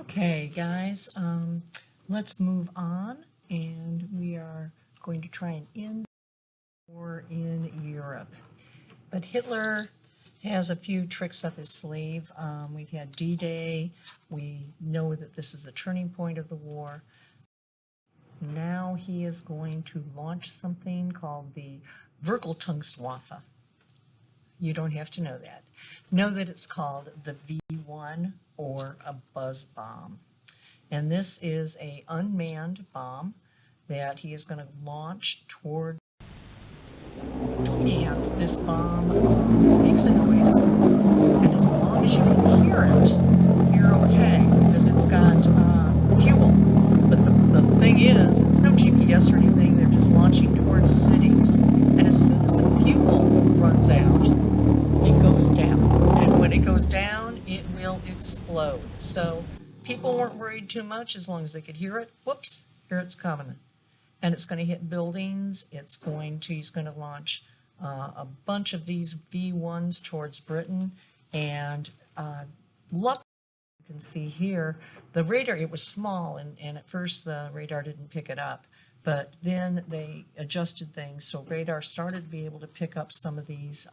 Okay, guys, let's move on, and we are going to try and end the war in Europe. But Hitler has a few tricks up his sleeve. We've had D-Day. We know that this is the turning point of the war. Now he is going to launch something called the Vergeltungswaffe. You don't have to know that. Know that it's called the V1 or a buzz bomb. And this is an unmanned bomb that he is going to launch toward. And this bomb makes a noise. And as long as you can hear it, you're okay because it's got fuel. But the thing is, it's no GPS or anything. They're just launching towards cities. And as soon as the fuel runs out, it goes down. And when it goes down, it will explode. So people weren't worried too much as long as they could hear it. Whoops, here it's coming. And it's going to hit buildings. He's going to launch a bunch of these V1s towards Britain. And luckily, you can see here, the radar, it was small, and at first the radar didn't pick it up. But then they adjusted things, so radar started to be able to pick up some of these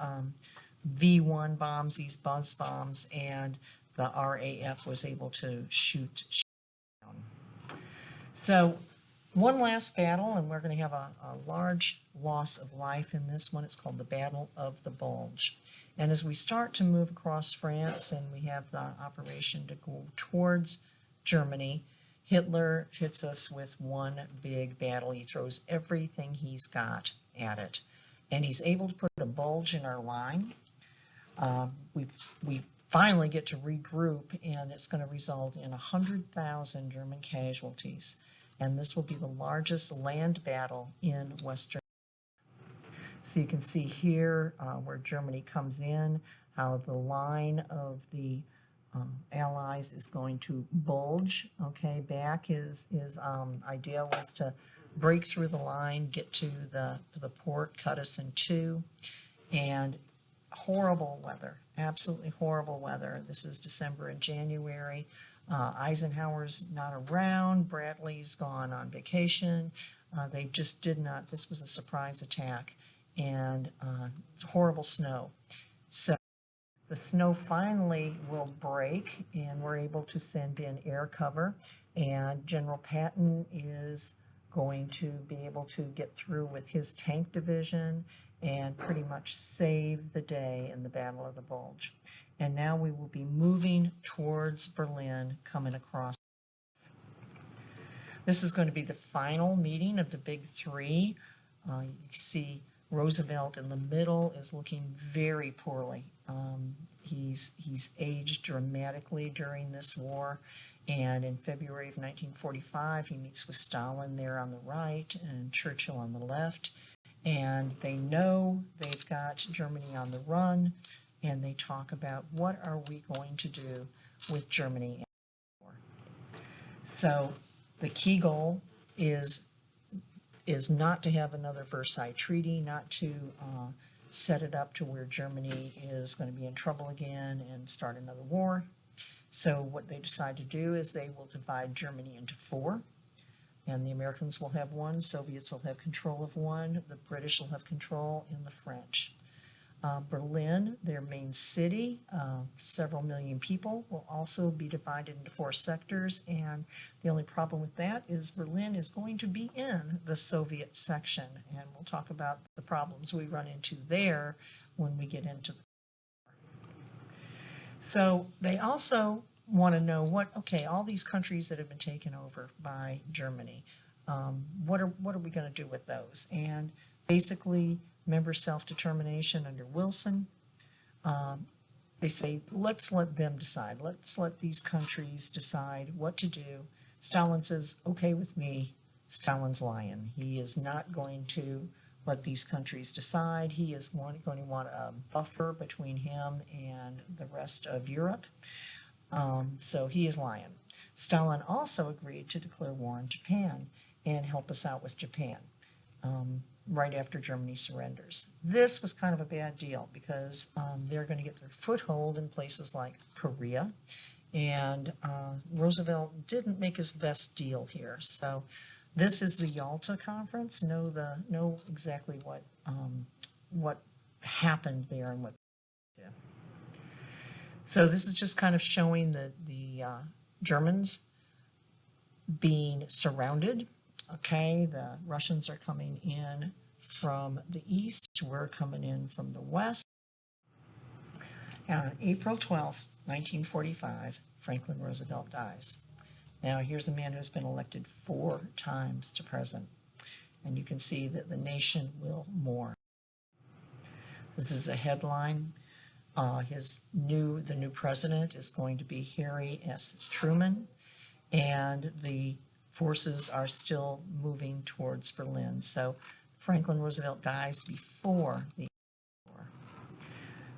V1 bombs, these buzz bombs, and the RAF was able to shoot down. So one last battle, and we're going to have a large loss of life in this one. It's called the Battle of the Bulge. And as we start to move across France and we have the operation to go towards Germany, Hitler hits us with one big battle. He throws everything he's got at it. And he's able to put a bulge in our line. We finally get to regroup, and it's going to result in 100,000 German casualties. And this will be the largest land battle in Western Europe. So you can see here where Germany comes in, how the line of the Allies is going to bulge. Okay, back his idea was to break through the line, get to the port, cut us in two, and horrible weather, absolutely horrible weather. This is December and January. Eisenhower's not around. Bradley's gone on vacation. They just did not, this was a surprise attack, and horrible snow. So the snow finally will break, and we're able to send in air cover, and General Patton is going to be able to get through with his tank division and pretty much save the day in the Battle of the Bulge. And now we will be moving towards Berlin, coming across. This is going to be the final meeting of the big three. You see Roosevelt in the middle is looking very poorly. He's aged dramatically during this war. And in February of 1945, he meets with Stalin there on the right and Churchill on the left. And they know they've got Germany on the run, and they talk about what are we going to do with Germany. So the key goal is not to have another Versailles Treaty, not to set it up to where Germany is going to be in trouble again and start another war. So what they decide to do is they will divide Germany into four. And the Americans will have one, Soviets will have control of one, the British will have control, and the French. Berlin, their main city, several million people, will also be divided into four sectors, and the only problem with that is Berlin is going to be in the Soviet section, and we'll talk about the problems we run into there when we get into the war. So they also want to know all these countries that have been taken over by Germany, what are we going to do with those? And basically, member self-determination under Wilson, they say, let's let them decide. Let's let these countries decide what to do. Stalin says, okay with me. Stalin's lying. He is not going to let these countries decide. He is going to want a buffer between him and the rest of Europe. So he is lying. Stalin also agreed to declare war on Japan and help us out with Japan right after Germany surrenders. This was kind of a bad deal because they're going to get their foothold in places like Korea, and Roosevelt didn't make his best deal here. So this is the Yalta Conference. Know exactly what happened there and what. Yeah. So this is just kind of showing the Germans being surrounded. Okay, the Russians are coming in from the east. We're coming in from the west. And on April 12th, 1945, Franklin Roosevelt dies. Now, here's a man who's been elected 4 times to president. And you can see that the nation will mourn. This is a headline. The new president is going to be Harry S. Truman, and the forces are still moving towards Berlin. So Franklin Roosevelt dies before the war.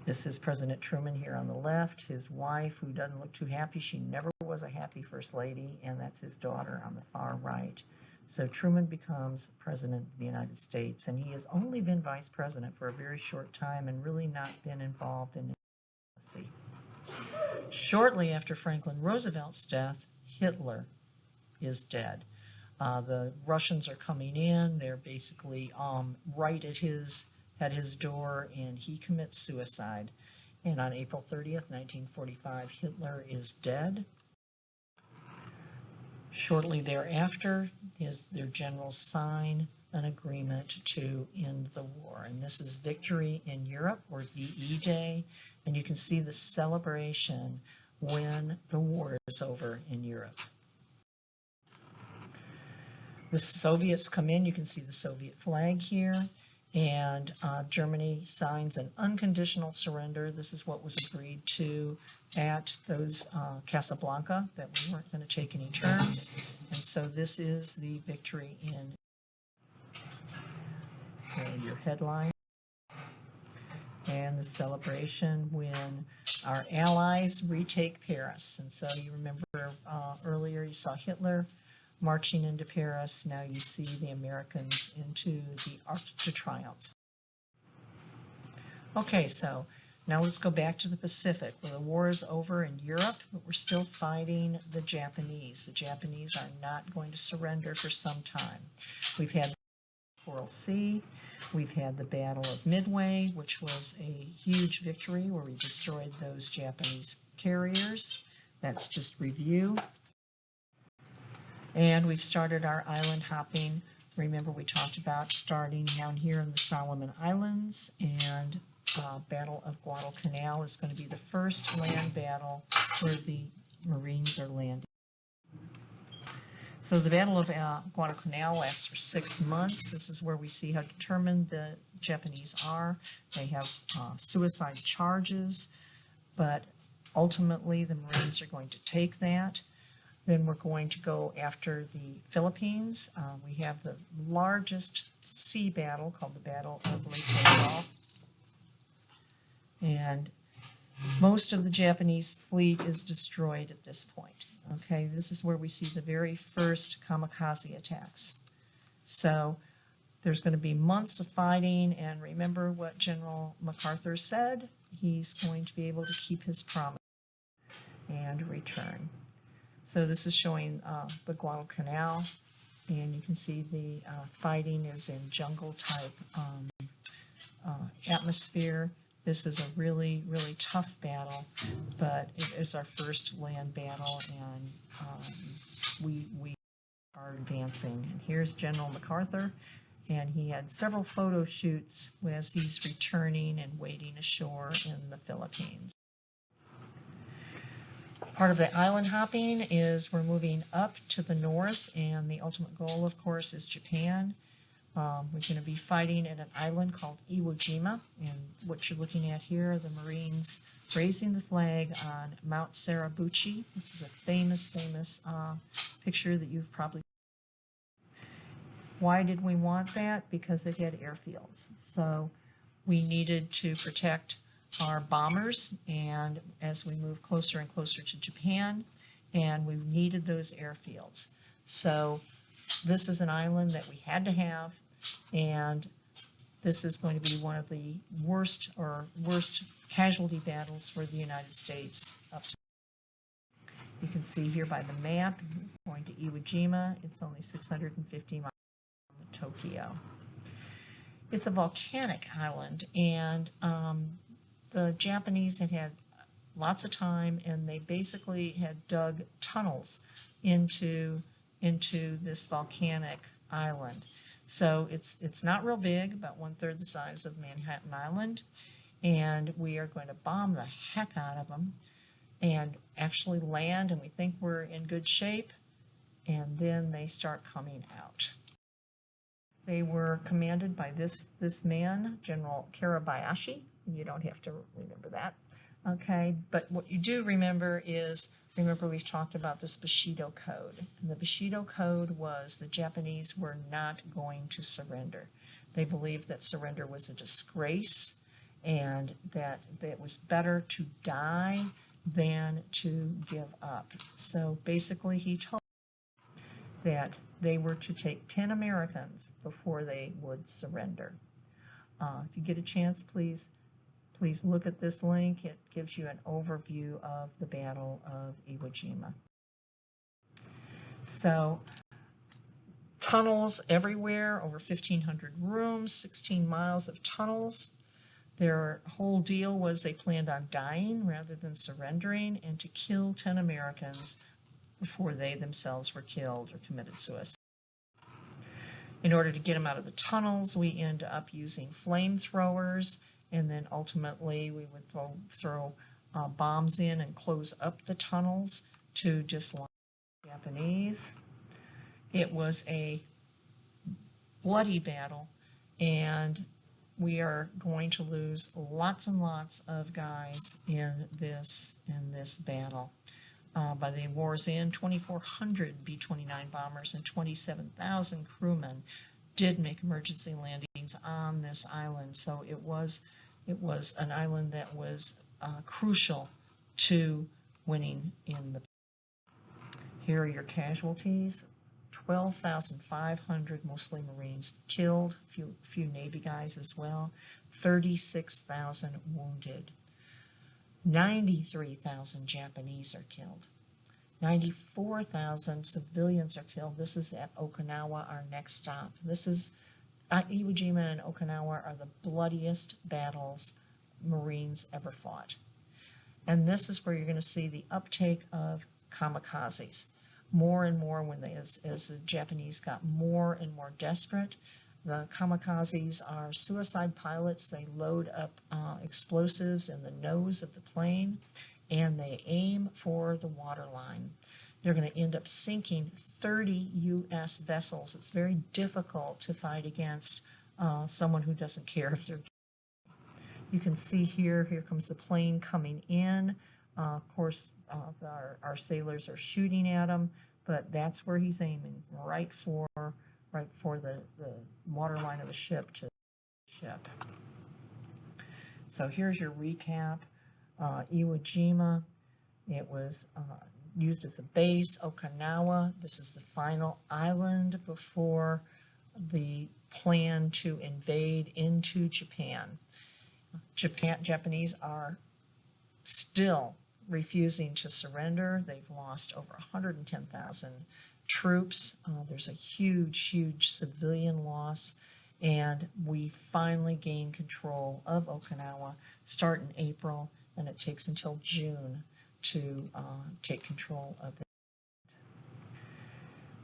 This is President Truman here on the left, his wife, who doesn't look too happy. She never was a happy first lady, and that's his daughter on the far right. So Truman becomes president of the United States, and he has only been vice president for a very short time and really not been involved in policy. Shortly after Franklin Roosevelt's death, Hitler is dead. The Russians are coming in. They're basically right at his door, and he commits suicide. And on April 30th, 1945, Hitler is dead. Shortly thereafter, their generals sign an agreement to end the war. And this is Victory in Europe, or VE Day. And you can see the celebration when the war is over in Europe. The Soviets come in. You can see the Soviet flag here. And Germany signs an unconditional surrender. This is what was agreed to at those Casablanca, that we weren't going to take any terms. And so this is the victory in your headline. And the celebration when our allies retake Paris. And so you remember earlier you saw Hitler marching into Paris. Now you see the Americans into the Arc de Triomphe. Okay, so now let's go back to the Pacific. Well, the war is over in Europe, but we're still fighting the Japanese. The Japanese are not going to surrender for some time. We've had the Coral Sea. We've had the Battle of Midway, which was a huge victory where we destroyed those Japanese carriers. That's just review. And we've started our island hopping. Remember, we talked about starting down here in the Solomon Islands, and Battle of Guadalcanal is going to be the first land battle where the Marines are landing. So the Battle of Guadalcanal lasts for 6 months. This is where we see how determined the Japanese are. They have suicide charges, but ultimately the Marines are going to take that. Then we're going to go after the Philippines. We have the largest sea battle called the Battle of Leyte. And most of the Japanese fleet is destroyed at this point. Okay, this is where we see the very first kamikaze attacks. So there's going to be months of fighting, and remember what General MacArthur said, he's going to be able to keep his promise and return. So this is showing the Guadalcanal, and you can see the fighting is in jungle-type atmosphere. This is a really, really tough battle, but it is our first land battle, and we are advancing. And here's General MacArthur, and he had several photo shoots as he's returning and wading ashore in the Philippines. Part of the island hopping is we're moving up to the north, and the ultimate goal, of course, is Japan. We're going to be fighting at an island called Iwo Jima, and what you're looking at here are the Marines raising the flag on Mount Sarabuchi. This is a famous picture that you've probably seen. Why did we want that? Because it had airfields. So we needed to protect our bombers, and as we move closer and closer to Japan, and we needed those airfields. So this is an island that we had to have, and this is going to be one of the worst casualty battles for the United States up to. You can see here by the map, going to Iwo Jima, it's only 650 miles from Tokyo. It's a volcanic island, and the Japanese had lots of time, and they basically had dug tunnels into this volcanic island. So it's not real big, about 1/3 the size of Manhattan Island, and we are going to bomb the heck out of them and actually land, and we think we're in good shape, and then they start coming out. They were commanded by this man, General Karabayashi. You don't have to remember that, okay? But what you do remember is, remember we've talked about this Bushido Code. And the Bushido Code was the Japanese were not going to surrender. They believed that surrender was a disgrace and that it was better to die than to give up. So basically he told that they were to take 10 Americans before they would surrender. If you get a chance, please look at this link. It gives you an overview of the Battle of Iwo Jima. So, tunnels everywhere, over 1,500 rooms, 16 miles of tunnels. Their whole deal was they planned on dying rather than surrendering, and to kill 10 Americans before they themselves were killed or committed suicide. In order to get them out of the tunnels, we end up using flamethrowers, and then ultimately we would throw bombs in and close up the tunnels to dislodge the Japanese. It was a bloody battle, and we are going to lose lots and lots of guys in this battle. By the war's end, 2,400 B-29 bombers and 27,000 crewmen did make emergency landings on this island. So it was an island that was crucial to winning in the. Here are your casualties: 12,500, mostly Marines, killed, few Navy guys as well, 36,000 wounded. 93,000 Japanese are killed. 94,000 civilians are killed. This is at Okinawa, our next stop. This is Iwo Jima and Okinawa are the bloodiest battles Marines ever fought. And this is where you're going to see the uptake of kamikazes. More and more as the Japanese got more and more desperate. The kamikazes are suicide pilots. They load up explosives in the nose of the plane, and they aim for the waterline. They're going to end up sinking 30 U.S. vessels. It's very difficult to fight against someone who doesn't care if they're. You can see here comes the plane coming in. Of course, our sailors are shooting at him, but that's where he's aiming, right for the waterline of the ship to the ship. So here's your recap. Iwo Jima, it was used as a base. Okinawa, this is the final island before the plan to invade into Japan. Japanese are still refusing to surrender. They've lost over 110,000 troops. There's a huge civilian loss, and we finally gain control of Okinawa, start in April, and it takes until June to take control of it.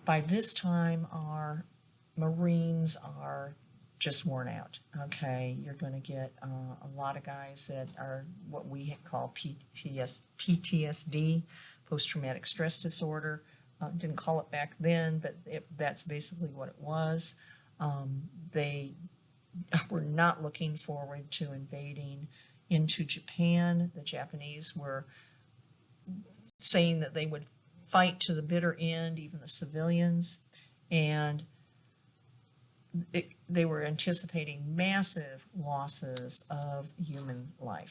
By this time, our Marines are just worn out. Okay, you're going to get a lot of guys that are what we call PTSD, post-traumatic stress disorder. Didn't call it back then, but that's basically what it was. They were not looking forward to invading into Japan. The Japanese were saying that they would fight to the bitter end, even the civilians, and they were anticipating massive losses of human life.